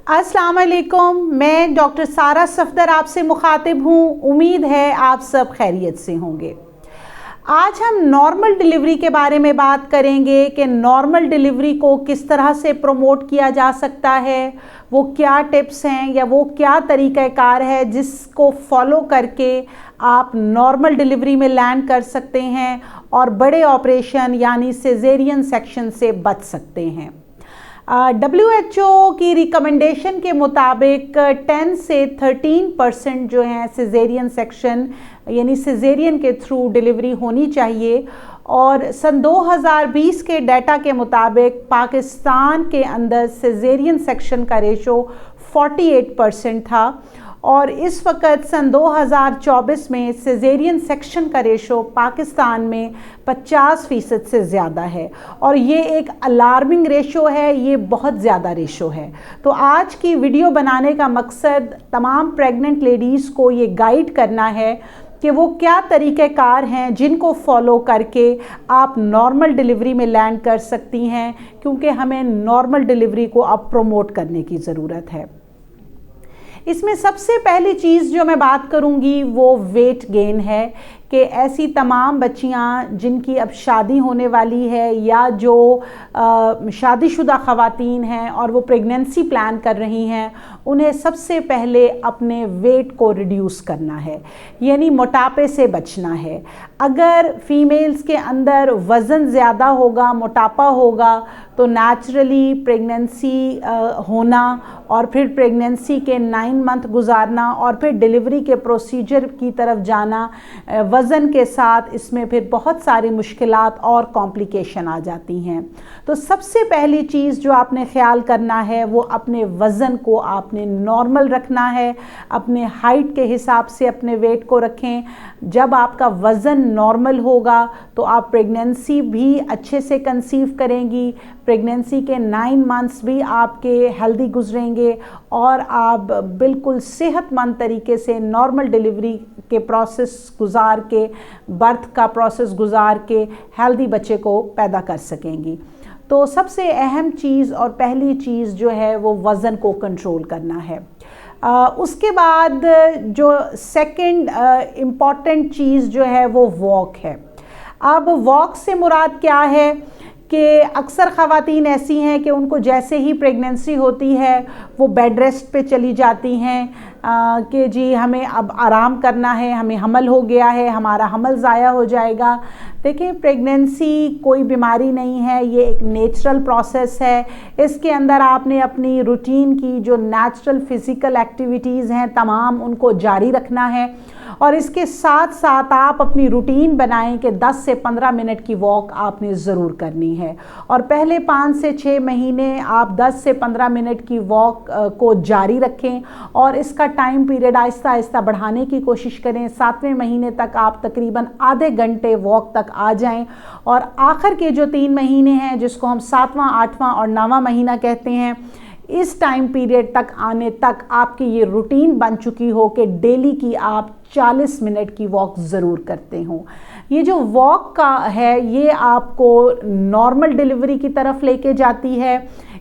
अस्सलाम वालेकुम, मैं डॉक्टर सारा सफदर आपसे मुखातिब हूँ। उम्मीद है आप सब खैरियत से होंगे। आज हम नॉर्मल डिलीवरी के बारे में बात करेंगे कि नॉर्मल डिलीवरी को किस तरह से प्रमोट किया जा सकता है, वो क्या टिप्स हैं या वो क्या तरीक़ाकार है जिसको फॉलो करके आप नॉर्मल डिलीवरी में लैंड कर सकते हैं और बड़े ऑपरेशन यानी सिजेरियन सेक्शन से बच सकते हैं। WHO की रिकमेंडेशन के मुताबिक 10 से 13% जो है सिजेरियन सेक्शन यानी सिजेरियन के थ्रू डिलीवरी होनी चाहिए। और सन 2020 के डाटा के मुताबिक पाकिस्तान के अंदर सिजेरियन सेक्शन का रेशो 48% था और इस वक्त सन 2024 में सिजेरियन सेक्शन का रेशो पाकिस्तान में 50% से ज़्यादा है और ये एक अलार्मिंग रेशो है, ये बहुत ज़्यादा रेशो है। तो आज की वीडियो बनाने का मकसद तमाम प्रेग्नेंट लेडीज़ को ये गाइड करना है कि वो क्या तरीक़ेकार हैं जिनको फॉलो करके आप नॉर्मल डिलीवरी में लैंड कर सकती हैं, क्योंकि हमें नॉर्मल डिलीवरी को अब प्रमोट करने की ज़रूरत है। इसमें सबसे पहली चीज़ जो मैं बात करूंगी वो वेट गेन है कि ऐसी तमाम बच्चियां जिनकी अब शादी होने वाली है या जो शादीशुदा ख़वातीन हैं और वो प्रेगनेंसी प्लान कर रही हैं, उन्हें सबसे पहले अपने वेट को रिड्यूस करना है, यानी मोटापे से बचना है। अगर फीमेल्स के अंदर वज़न ज़्यादा होगा, मोटापा होगा, तो नेचुरली प्रेगनेंसी होना और फिर प्रेगनेंसी के 9 मंथ गुजारना और फिर डिलीवरी के प्रोसीजर की तरफ जाना, वज़न के साथ इसमें फिर बहुत सारी मुश्किलात और कॉम्प्लिकेशन आ जाती हैं। तो सबसे पहली चीज़ जो आपने ख्याल करना है वो अपने वज़न को आपने नॉर्मल रखना है, अपने हाइट के हिसाब से अपने वेट को रखें। जब आपका वज़न नॉर्मल होगा तो आप प्रेगनेंसी भी अच्छे से कंसीव करेंगी, प्रेगनेंसी के 9 मंथ्स भी आपके हेल्दी गुजरेंगे और आप बिल्कुल सेहतमंद तरीके से नॉर्मल डिलीवरी के प्रोसेस गुजार के, बर्थ का प्रोसेस गुजार के हेल्दी बच्चे को पैदा कर सकेंगी। तो सबसे अहम चीज़ और पहली चीज़ जो है वो वज़न को कंट्रोल करना है। उसके बाद जो सेकंड इम्पॉर्टेंट चीज़ जो है वो वॉक है। अब वॉक से मुराद क्या है कि अक्सर ख़वातीन ऐसी हैं कि उनको जैसे ही प्रेगनेंसी होती है वो बेड रेस्ट पे चली जाती हैं कि जी हमें अब आराम करना है, हमें हमल हो गया है, हमारा हमल ज़ाया हो जाएगा। देखिए, प्रेगनेंसी कोई बीमारी नहीं है, ये एक नेचुरल प्रोसेस है। इसके अंदर आपने अपनी रूटीन की जो नेचुरल फ़िज़िकल एक्टिविटीज़ हैं तमाम उनको जारी रखना है और इसके साथ साथ आप अपनी रूटीन बनाएं कि 10 से 15 मिनट की वॉक आपने ज़रूर करनी है और पहले 5 से 6 महीने आप 10 से 15 मिनट की वॉक को जारी रखें और इसका टाइम पीरियड आहिस्ता आहिस्ता बढ़ाने की कोशिश करें। 7वें महीने तक आप तकरीबन आधे घंटे वॉक तक आ जाएं और आखिर के जो 3 महीने हैं जिसको हम 7वां, 8वां और 9वां महीना कहते हैं, इस टाइम पीरियड तक आने तक आपकी ये रूटीन बन चुकी हो कि डेली की आप 40 मिनट की वॉक ज़रूर करते हो। ये जो वॉक का है ये आपको नॉर्मल डिलीवरी की तरफ लेके जाती है।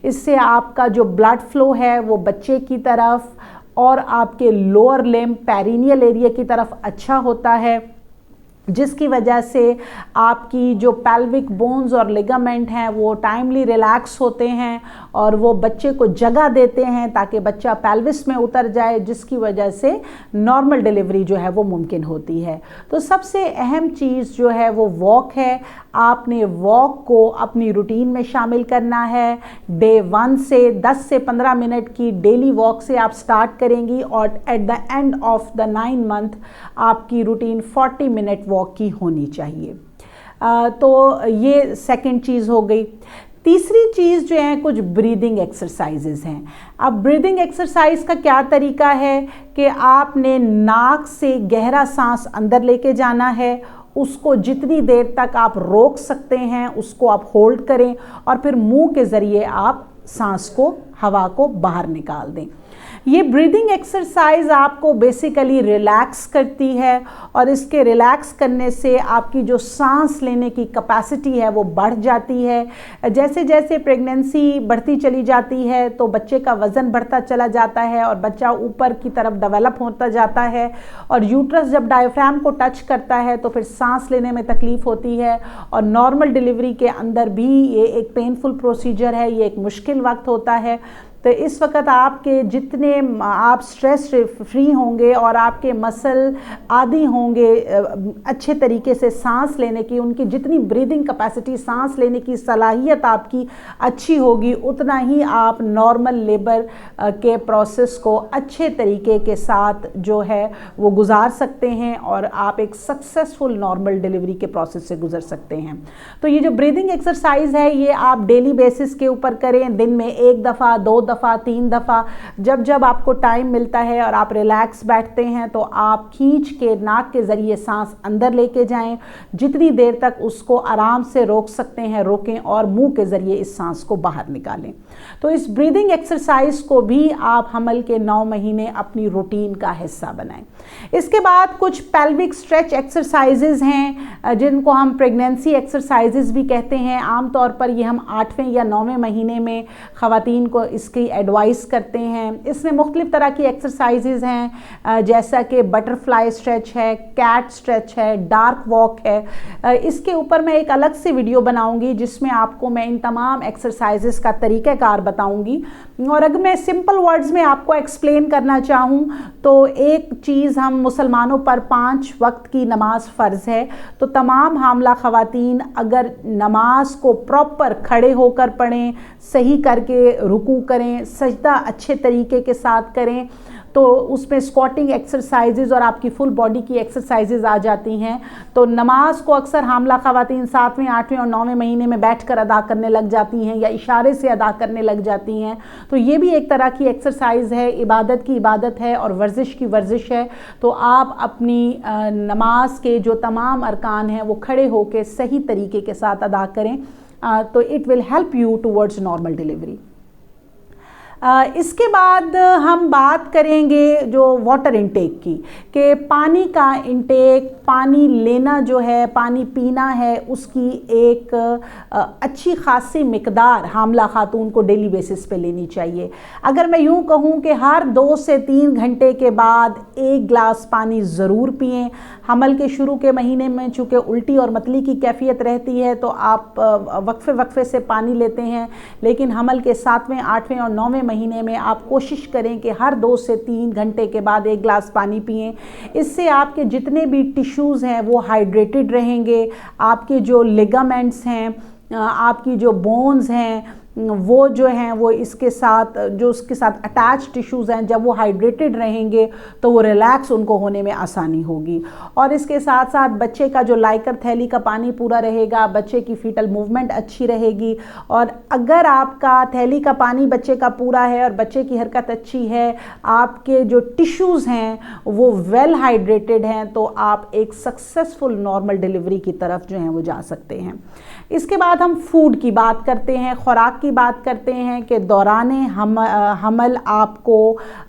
इससे आपका जो ब्लड फ्लो है वो बच्चे की तरफ और आपके लोअर लिम्ब पेरिनियल एरिया की तरफ अच्छा होता है, जिसकी वजह से आपकी जो पेल्विक बोन्स और लिगामेंट हैं वो टाइमली रिलैक्स होते हैं और वो बच्चे को जगह देते हैं ताकि बच्चा पेल्विस में उतर जाए, जिसकी वजह से नॉर्मल डिलीवरी जो है वो मुमकिन होती है। तो सबसे अहम चीज़ जो है वो वॉक है। आपने वॉक को अपनी रूटीन में शामिल करना है। डे 1 से 10 से 15 मिनट की डेली वॉक से आप स्टार्ट करेंगी और at the end of the 9 month आपकी रूटीन 40 मिनट वॉक की होनी चाहिए। तो ये सेकंड चीज़ हो गई। तीसरी चीज़ जो है कुछ ब्रीदिंग एक्सरसाइजेज़ हैं। अब ब्रीदिंग एक्सरसाइज का क्या तरीका है कि आपने नाक से गहरा सांस अंदर लेके जाना है, उसको जितनी देर तक आप रोक सकते हैं उसको आप होल्ड करें और फिर मुंह के ज़रिए आप सांस को हवा को बाहर निकाल दें। ये ब्रीदिंग एक्सरसाइज आपको बेसिकली रिलैक्स करती है और इसके रिलैक्स करने से आपकी जो सांस लेने की कैपेसिटी है वो बढ़ जाती है। जैसे जैसे प्रेगनेंसी बढ़ती चली जाती है तो बच्चे का वज़न बढ़ता चला जाता है और बच्चा ऊपर की तरफ डेवलप होता जाता है और यूट्रस जब डायफ्राम को टच करता है तो फिर सांस लेने में तकलीफ़ होती है और नॉर्मल डिलीवरी के अंदर भी ये एक पेनफुल प्रोसीजर है, ये एक मुश्किल वक्त होता है। तो इस वक्त आपके जितने आप स्ट्रेस फ्री होंगे और आपके मसल आदी होंगे अच्छे तरीके से सांस लेने की, उनकी जितनी ब्रीदिंग कैपेसिटी, सांस लेने की सलाहियत आपकी अच्छी होगी, उतना ही आप नॉर्मल लेबर के प्रोसेस को अच्छे तरीके के साथ जो है वो गुजार सकते हैं और आप एक सक्सेसफुल नॉर्मल डिलीवरी के प्रोसेस से गुजर सकते हैं। तो ये जो ब्रीदिंग एक्सरसाइज है ये आप डेली बेसिस के ऊपर करें, दिन में 1 दफ़ा, 2 दफ़ा, 3 दफ़ा, जब जब आपको टाइम मिलता है और आप रिलैक्स बैठते हैं तो आप खींच के नाक के ज़रिए सांस अंदर लेके जाएं, जितनी देर तक उसको आराम से रोक सकते हैं रोकें और मुंह के ज़रिए इस सांस को बाहर निकालें। तो इस ब्रीदिंग एक्सरसाइज को भी आप हमल के 9 महीने अपनी रूटीन का हिस्सा बनाएं। इसके बाद कुछ पेल्विक स्ट्रेच एक्सरसाइजेज हैं जिनको हम प्रेगनेंसी एक्सरसाइजेज भी कहते हैं। आमतौर पर ये हम 8वें या 9वें महीने में ख़वातीन को इसकी एडवाइस करते हैं। इसमें मुख्तलिफ़ तरह की एक्सरसाइजेज हैं जैसा कि बटरफ्लाई स्ट्रेच है, कैट स्ट्रेच है, डार्क वॉक है। इसके ऊपर मैं एक अलग से वीडियो बनाऊंगी जिसमें आपको मैं इन तमाम एक्सरसाइजेज का तरीक़ाकार बताऊंगी। और अगर मैं सिंपल वर्ड्स में आपको एक्सप्लेन करना चाहूँ तो एक चीज़, हम मुसलमानों पर 5 वक्त की नमाज फ़र्ज़ है, तो तमाम हामला ख़वातीन अगर नमाज को प्रॉपर खड़े होकर पढ़ें, सही करके रुकू करें, सजदा अच्छे तरीके के साथ करें, तो उसमें स्क्वाटिंग एक्सरसाइजेज और आपकी फुल बॉडी की एक्सरसाइजेज आ जाती हैं। तो नमाज को अक्सर हामला ख़वातीन 7वें, 8वें और 9वें महीने में बैठकर अदा करने लग जाती हैं या इशारे से अदा करने लग जाती हैं। तो ये भी एक तरह की एक्सरसाइज है, इबादत की इबादत है और वर्जिश की वर्जिश है। तो आप अपनी नमाज के जो तमाम अरकान हैं वो खड़े होकर सही तरीके के साथ अदा करें, तो it will help you towards normal delivery. इसके बाद हम बात करेंगे जो वाटर इनटेक की, कि पानी का इनटेक, पानी लेना जो है, पानी पीना है, उसकी एक अच्छी खासी मिकदार हामला खातून को डेली बेसिस पे लेनी चाहिए। अगर मैं यूँ कहूँ कि हर 2 से 3 घंटे के बाद 1 गिलास पानी ज़रूर पिएं। हमल के शुरू के महीने में चूँकि उल्टी और मतली की कैफियत रहती है तो आप वक्फे से पानी लेते हैं, लेकिन हमल के 7वें, 8वें और 9वें महीने में आप कोशिश करें कि हर 2 से 3 घंटे के बाद 1 गिलास पानी पिएं। इससे आपके जितने भी टिश्यूज़ हैं वो हाइड्रेटेड रहेंगे, आपके जो लिगामेंट्स हैं, आपकी जो बोन्स हैं वो जो हैं वो इसके साथ, जो उसके साथ अटैच टिश्यूज़ हैं, जब वो हाइड्रेटेड रहेंगे तो वो रिलैक्स उनको होने में आसानी होगी। और इसके साथ साथ बच्चे का जो लाइकर थैली का पानी पूरा रहेगा, बच्चे की फीटल मूवमेंट अच्छी रहेगी। और अगर आपका थैली का पानी बच्चे का पूरा है और बच्चे की हरकत अच्छी है, आपके जो टिश्यूज़ हैं वो वेल हाइड्रेटेड हैं, तो आप एक सक्सेसफुल नॉर्मल डिलीवरी की तरफ जो है वो जा सकते हैं। इसके बाद हम फूड की बात करते हैं, खुराक की बात करते हैं कि दौरान हमल आपको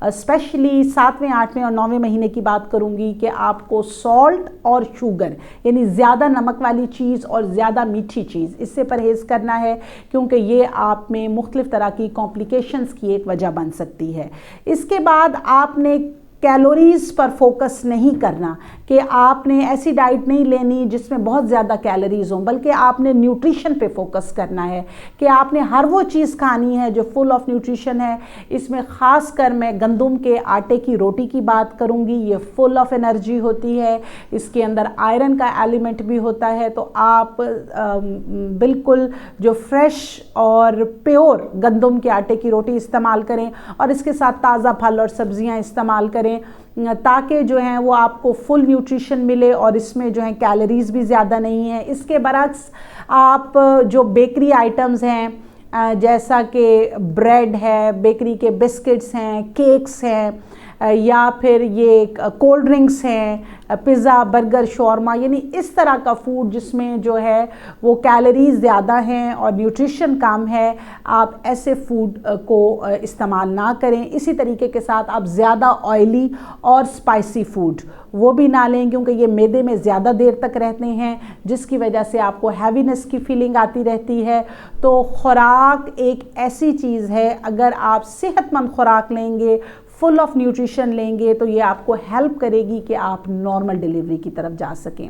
स्पेशली 7वें, 8वें और 9वें महीने की बात करूंगी कि आपको सॉल्ट और शुगर यानी ज़्यादा नमक वाली चीज़ और ज़्यादा मीठी चीज़, इससे परहेज़ करना है क्योंकि ये आप में मुख्तलिफ़ तरह की कॉम्प्लिकेशंस की एक वजह बन सकती है। इसके बाद आपने कैलोरीज़ पर फोकस नहीं करना कि आपने ऐसी डाइट नहीं लेनी जिसमें बहुत ज़्यादा कैलोरीज़ हों, बल्कि आपने न्यूट्रिशन पे फोकस करना है कि आपने हर वो चीज़ खानी है जो फुल ऑफ न्यूट्रिशन है। इसमें ख़ास कर मैं गंदम के आटे की रोटी की बात करूँगी। ये फुल ऑफ एनर्जी होती है, इसके अंदर आयरन का एलिमेंट भी होता है। तो आप बिल्कुल जो फ्रेश और प्योर गंदम के आटे की रोटी इस्तेमाल करें और इसके साथ ताज़ा फल और सब्ज़ियाँ इस्तेमाल करें ताकि जो है वो आपको फुल न्यूट्रिशन मिले और इसमें जो है कैलोरीज़ भी ज़्यादा नहीं है। इसके बरक्स आप जो बेकरी आइटम्स हैं जैसा कि ब्रेड है, बेकरी के बिस्किट्स हैं, केक्स हैं, या फिर ये कोल्ड ड्रिंक्स हैं, पिज़्ज़ा, बर्गर, शॉर्मा, यानी इस तरह का फूड जिसमें जो है वो कैलोरीज ज़्यादा हैं और न्यूट्रिशन कम है, आप ऐसे फूड को इस्तेमाल ना करें। इसी तरीके के साथ आप ज़्यादा ऑयली और स्पाइसी फूड वो भी ना लें, क्योंकि ये मैदे में ज़्यादा देर तक रहते हैं, जिसकी वजह से आपको हैवीनेस की फीलिंग आती रहती है। तो खुराक एक ऐसी चीज़ है, अगर आप सेहतमंद खुराक लेंगे, फुल ऑफ न्यूट्रिशन लेंगे, तो ये आपको हेल्प करेगी कि आप नॉर्मल डिलीवरी की तरफ जा सकें।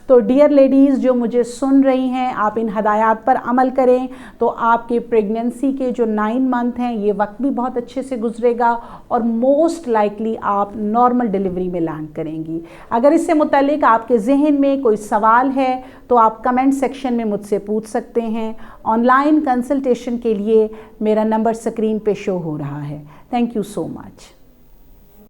तो डियर लेडीज़ जो मुझे सुन रही हैं, आप इन हदायत पर अमल करें तो आपके प्रेगनेंसी के जो 9 मंथ हैं ये वक्त भी बहुत अच्छे से गुजरेगा और मोस्ट लाइकली आप नॉर्मल डिलीवरी में लैंड करेंगी। अगर इससे मुतालिक आपके जहन में कोई सवाल है तो आप कमेंट सेक्शन में मुझसे पूछ सकते हैं। ऑनलाइन कंसल्टेशन के लिए मेरा नंबर स्क्रीन पे शो हो रहा है। Thank you so much.